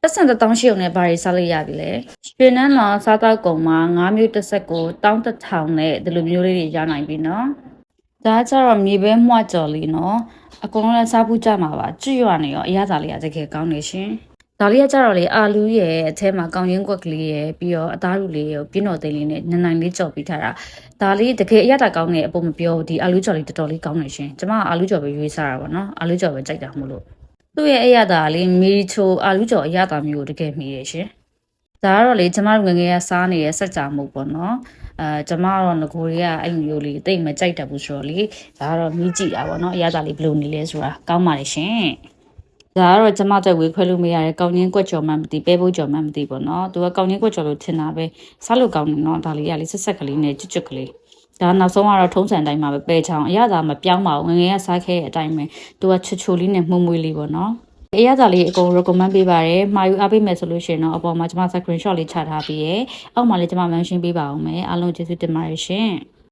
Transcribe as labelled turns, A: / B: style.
A: တက်ဆန်တောင်းရှိုံနဲ့ဘာတွေစားလို့ရပြီလဲရွှေနန်းလောင်စားတော့ကုံမှာ9မျိုးတစ်ဆက်ကို1100နဲ့ဒီလိုမျိုးလေးတွေရနိုင်ပြီနော်ဒါကြတော့မြေပဲမှွကြော်လေးနော်အကုန်လုံးလည်းစားဖို့ကြမှာပါကျွတ်ရွာနေရောအရသာလေးကတကယ်ကောင်းနေရှင်ဒါလေးကကြတော့လေအာလူးရဲ့အထဲမှာကောင်းရင်းကွက်ကလေးရဲ့ပြီးတော့အသားလူလေးရဲ့ပြင်းတော်သိန်းလေးနဲ့နနိုင်လေးကြော်ပြီးထားတာဒါလေးတကယ်အရသာကောင်းနေအပေါ်မပြောဒီအာလူးကြော်လေးတော်တော်လေးကောင်းနေရှင်ကျမကအာလူးကြော်ပဲရွေးစားတာပါနော်အာလူးကြော်ပဲကြိုက်တာမို့လို့သူ့ရဲ့အရသာလေးမီချိုအာလူးကြော်အရသာမျိုးကိုတကယ်မိရရှင်ဒါကတော့လေကျမတို့ငငယ်ကစားနေတဲ့စက်ကြာမှုပေါ့နော်ကျမတော့ငကိုတွေကအဲ့မျိုးလေးတိတ်မကြိုက်တတ်ဘူးဆိုတော့လေဒါကတော့မြည်ကြည့်တာပေါ့နော်အရသာလေးဘယ်လိုနေလဲဆိုတာကောင်းပါလေရှင်ဒါကတော့ကျမတက်ဝေးခွဲလို့မရတဲ့ကောင်းချင်းကွက်ကြော်မှမသိပဲဖို့ကြော်မှမသိပေါ့နော်သူကကောင်းချင်းကွက်ကြော်လို့ထင်တာပဲစားလို့ကောင်းတယ်နော်ဒါလေးကလေဆက်ဆက်ကလေးနဲ့ကျွတ်ကျွတ်ကလေးဒါနောက်ဆုံးကတော့ထုံးစံတိုင်းမှာပဲပဲချောင်းအရသာမပြောင်းပါဘူးငငယ်ကစားခဲ့တဲ့အတိုင်းပဲသူကချွတ်ချိုလေးနဲ့မှုံမွေးလေးပေါ့နော်အရသာလေးအကုန် recommend ပေးပါတယ်မှာယူအားပေးမယ်ဆိုလို့ရှိရင်တော့အပေါ်မှာကျွန်မ screenshot လေးချထားပြီးရဲ့အောက်မှာလည်းကျွန်မ mention ပေးပါအောင်မယ်အားလုံးကျေးဇူးတင်ပါတယ်ရှင်